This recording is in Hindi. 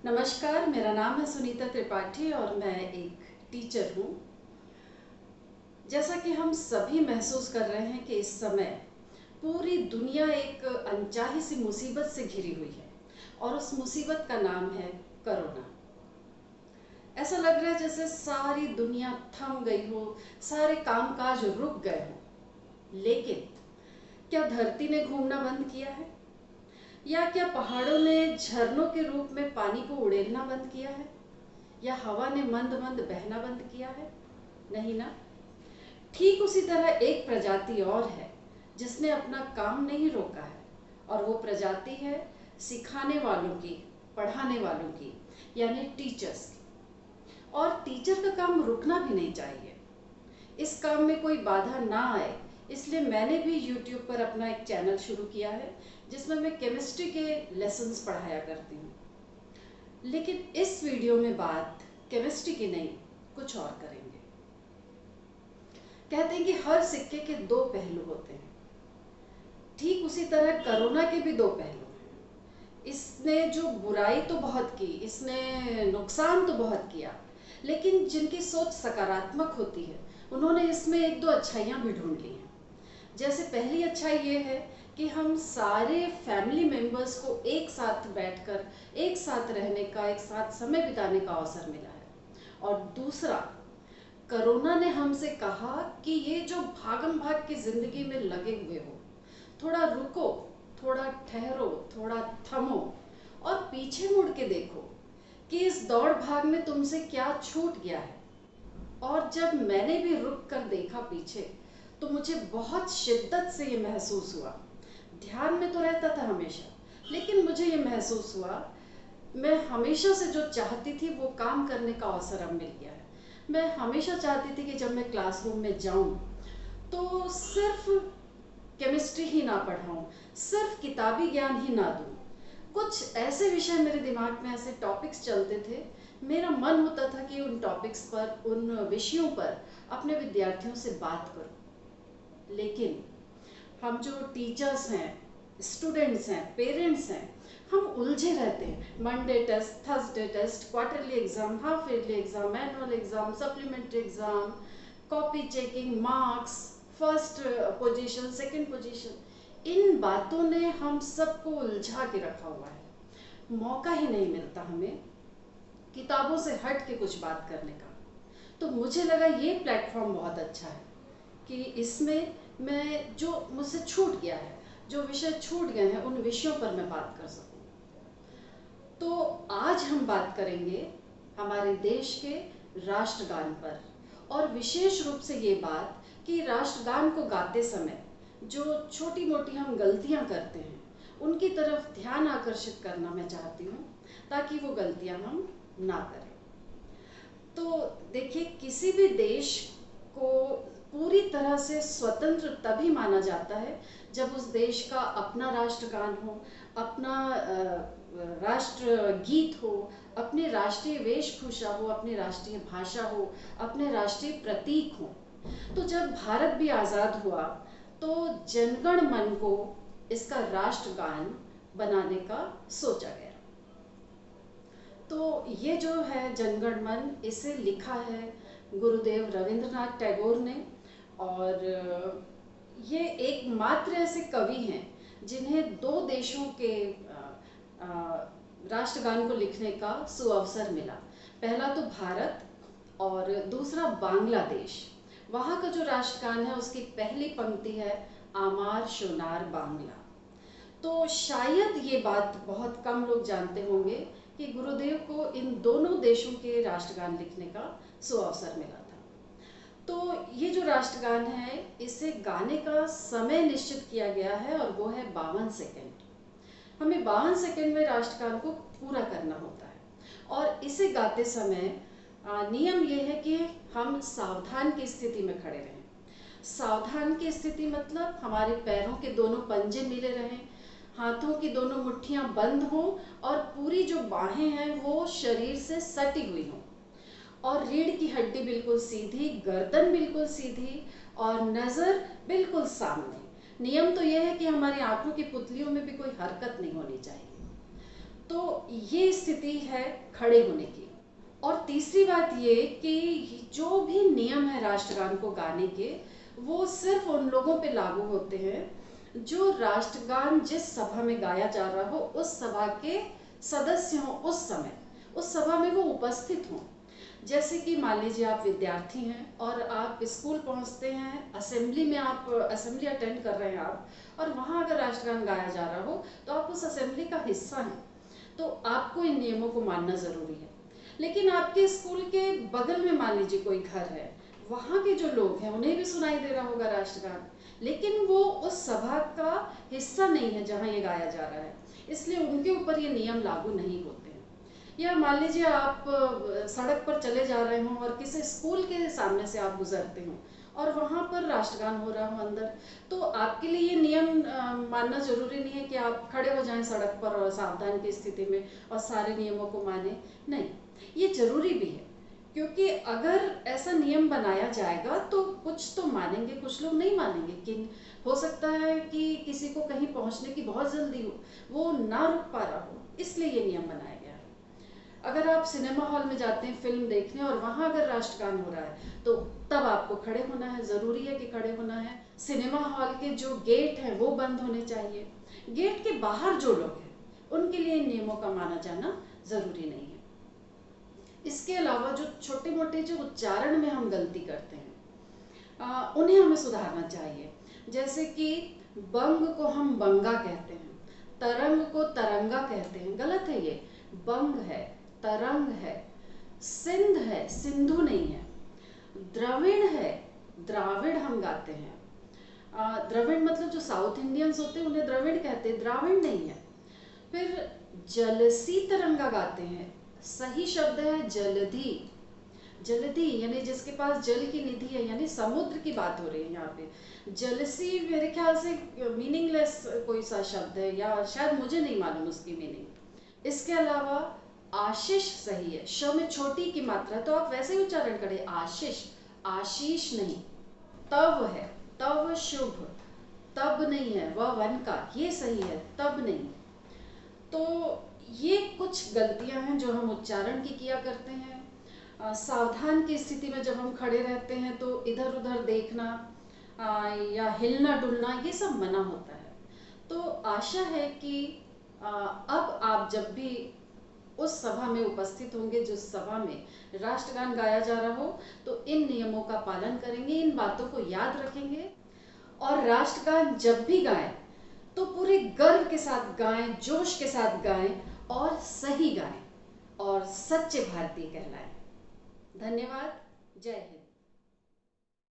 नमस्कार, मेरा नाम है सुनीता त्रिपाठी और मैं एक टीचर हूँ। जैसा कि हम सभी महसूस कर रहे हैं कि इस समय पूरी दुनिया एक अनचाही सी मुसीबत से घिरी हुई है और उस मुसीबत का नाम है कोरोना। ऐसा लग रहा है जैसे सारी दुनिया थम गई हो, सारे कामकाज रुक गए हों। लेकिन क्या धरती ने घूमना बंद किया है? या क्या पहाड़ों ने झरनों के रूप में पानी को उड़ेलना बंद किया है? या हवा ने मंद मंद बहना बंद किया है? नहीं ना। ठीक उसी तरह एक प्रजाति और है जिसने अपना काम नहीं रोका है, और वो प्रजाति है सिखाने वालों की, पढ़ाने वालों की, यानी टीचर्स की। और टीचर का काम रुकना भी नहीं चाहिए। इस काम में कोई बाधा ना आए, इसलिए मैंने भी YouTube पर अपना एक चैनल शुरू किया है जिसमें मैं केमिस्ट्री के लेसन्स पढ़ाया करती हूँ। लेकिन इस वीडियो में बात केमिस्ट्री की नहीं, कुछ और करेंगे। कहते हैं कि हर सिक्के के दो पहलू होते हैं। ठीक उसी तरह कोरोना के भी दो पहलू हैं। इसने जो बुराई तो बहुत की, इसने नुकसान तो बहुत किया, लेकिन जिनकी सोच सकारात्मक होती है उन्होंने इसमें एक दो अच्छाइयाँ भी ढूंढ ली हैं। जैसे पहली अच्छाई ये है कि हम सारे फैमिली मेंबर्स को एक साथ बैठकर एक साथ रहने का, एक साथ समय बिताने का अवसर मिला है। और दूसरा, कोरोना ने हमसे कहा कि ये जो भागम भाग की जिंदगी में लगे हुए हो, थोड़ा रुको, थोड़ा ठहरो, थोड़ा थमो और पीछे मुड़ के देखो कि इस दौड़ भाग में तुमसे क्या छूट गया है। और जब मैंने भी रुक कर देखा पीछे, तो मुझे बहुत शिद्दत से ये महसूस हुआ। ध्यान में तो रहता था हमेशा, लेकिन मुझे ये महसूस हुआ मैं हमेशा से जो चाहती थी वो काम करने का अवसर अब मिल गया है। मैं हमेशा चाहती थी कि जब मैं क्लासरूम में जाऊं तो सिर्फ केमिस्ट्री ही ना पढ़ाऊं, सिर्फ किताबी ज्ञान ही ना दूं। कुछ ऐसे विषय मेरे दिमाग में, ऐसे टॉपिक्स चलते थे, मेरा मन होता था कि उन टॉपिक्स पर, उन विषयों पर अपने विद्यार्थियों से बात करूं। लेकिन हम जो टीचर्स हैं, स्टूडेंट्स हैं, पेरेंट्स हैं, हम उलझे रहते हैं। Monday test, Thursday test, quarterly exam, half yearly exam, annual exam, supplementary exam, copy checking, marks, first position, second position, इन बातों ने हम सबको उलझा के रखा हुआ है। मौका ही नहीं मिलता हमें किताबों से हट के कुछ बात करने का। तो मुझे लगा ये प्लेटफॉर्म बहुत अच्छा है कि इसमें मैं जो मुझसे छूट गया है, जो विषय छूट गए हैं, उन विषयों पर मैं बात कर सकूं। तो आज हम बात करेंगे हमारे देश के राष्ट्रगान पर, और विशेष रूप से ये बात कि राष्ट्रगान को गाते समय जो छोटी मोटी हम गलतियां करते हैं उनकी तरफ ध्यान आकर्षित करना मैं चाहती हूँ, ताकि वो गलतियां हम ना करें। तो देखिए, किसी भी देश को पूरी तरह से स्वतंत्र तभी माना जाता है जब उस देश का अपना राष्ट्रगान हो, अपना राष्ट्र गीत हो, अपनी राष्ट्रीय वेशभूषा हो, अपनी राष्ट्रीय भाषा हो, अपने राष्ट्रीय प्रतीक हो। तो जब भारत भी आज़ाद हुआ तो जनगण मन को इसका राष्ट्रगान बनाने का सोचा गया। तो ये जो है जनगण मन, इसे लिखा है गुरुदेव रविंद्रनाथ टैगोर ने, और ये एकमात्र ऐसे कवि हैं जिन्हें दो देशों के राष्ट्रगान को लिखने का सुअवसर मिला। पहला तो भारत और दूसरा बांग्लादेश। वहाँ का जो राष्ट्रगान है उसकी पहली पंक्ति है आमार सोनार बांग्ला। तो शायद ये बात बहुत कम लोग जानते होंगे कि गुरुदेव को इन दोनों देशों के राष्ट्रगान लिखने का सुअवसर मिला था। तो ये जो राष्ट्रगान है, इसे गाने का समय निश्चित किया गया है और वो है 52 सेकंड। हमें 52 सेकंड में राष्ट्रगान को पूरा करना होता है, और इसे गाते समय नियम ये है कि हम सावधान की स्थिति में खड़े रहें। सावधान की स्थिति मतलब हमारे पैरों के दोनों पंजे मिले रहें, हाथों की दोनों मुट्ठियां बंद हों, और पूरी जो बाहें हैं वो शरीर से सटी हुई हों, और रीढ़ की हड्डी बिल्कुल सीधी, गर्दन बिल्कुल सीधी, और नज़र बिल्कुल सामने। नियम तो यह है कि हमारी आंखों की पुतलियों में भी कोई हरकत नहीं होनी चाहिए। तो ये स्थिति है खड़े होने की। और तीसरी बात ये कि जो भी नियम है राष्ट्रगान को गाने के, वो सिर्फ उन लोगों पे लागू होते हैं जो राष्ट्रगान जिस सभा में गाया जा रहा हो उस सभा के सदस्य हों, उस समय उस सभा में वो उपस्थित हों। जैसे कि मान लीजिए आप विद्यार्थी हैं और आप स्कूल पहुंचते हैं, असेंबली में आप असेंबली अटेंड कर रहे हैं आप, और वहाँ अगर राष्ट्रगान गाया जा रहा हो तो आप उस असेंबली का हिस्सा हैं, तो आपको इन नियमों को मानना ज़रूरी है। लेकिन आपके स्कूल के बगल में मान लीजिए कोई घर है, वहाँ के जो लोग हैं उन्हें भी सुनाई दे रहा होगा राष्ट्रगान, लेकिन वो उस सभा का हिस्सा नहीं है जहाँ ये गाया जा रहा है, इसलिए उनके ऊपर ये नियम लागू नहीं होते हैं। या मान लीजिए आप सड़क पर चले जा रहे हों और किसी स्कूल के सामने से आप गुजरते हों और वहाँ पर राष्ट्रगान हो रहा हो अंदर, तो आपके लिए ये नियम मानना जरूरी नहीं है कि आप खड़े हो जाएं सड़क पर और सावधान की स्थिति में और सारे नियमों को माने। नहीं, ये जरूरी भी है, क्योंकि अगर ऐसा नियम बनाया जाएगा तो कुछ तो मानेंगे, कुछ लोग नहीं मानेंगे। कि हो सकता है कि किसी को कहीं पहुंचने की बहुत जल्दी हो, वो ना रुक पा रहा हो, इसलिए ये नियम बनाया गया है। अगर आप सिनेमा हॉल में जाते हैं फिल्म देखने और वहां अगर राष्ट्रगान हो रहा है तो तब आपको खड़े होना है, जरूरी है कि खड़े होना है। सिनेमा हॉल के जो गेट हैं वो बंद होने चाहिए। गेट के बाहर जो लोग हैं उनके लिए इन नियमों का माना जाना जरूरी नहीं है। इसके अलावा जो छोटे मोटे जो उच्चारण में हम गलती करते हैं उन्हें हमें सुधारना चाहिए। जैसे कि बंग को हम बंगा कहते हैं, तरंग को तरंगा कहते हैं, गलत है ये। बंग है, तरंग है, सिंध है, सिंधु नहीं है। द्रविड़ है, द्राविड़ हम गाते हैं। द्रविड़ मतलब जो साउथ इंडियंस होते हैं उन्हें द्रविड़ कहते हैं, द्राविड़ नहीं है। फिर जलसी तरंगा गाते हैं, सही शब्द है जलधि। जलधि यानी जिसके पास जल की निधि है, यानी समुद्र की बात हो रही है यहाँ पे। जलसी मेरे ख्याल से मीनिंगलेस कोई सा शब्द है, या शायद मुझे नहीं मालूम उसकी मीनिंग। इसके अलावा आशीष सही है, श में छोटी की मात्रा, तो आप वैसे ही उच्चारण करें आशीष, आशीष नहीं। तव है, तव शुभ, तब नहीं है, वह वन का, ये सही है, तब नहीं। तो ये कुछ गलतियां हैं जो हम उच्चारण की किया करते हैं। सावधान की स्थिति में जब हम खड़े रहते हैं तो इधर उधर देखना या हिलना डुलना ये सब मना होता है। तो आशा है कि अब आप जब भी उस सभा में उपस्थित होंगे जिस सभा में राष्ट्रगान गाया जा रहा हो, तो इन नियमों का पालन करेंगे, इन बातों को याद रखेंगे, और राष्ट्रगान जब भी गाएं तो पूरे गर्व के साथ गाएं, जोश के साथ गाएं और सही गाएं और सच्चे भारतीय कहलाएं। धन्यवाद। जय हिंद।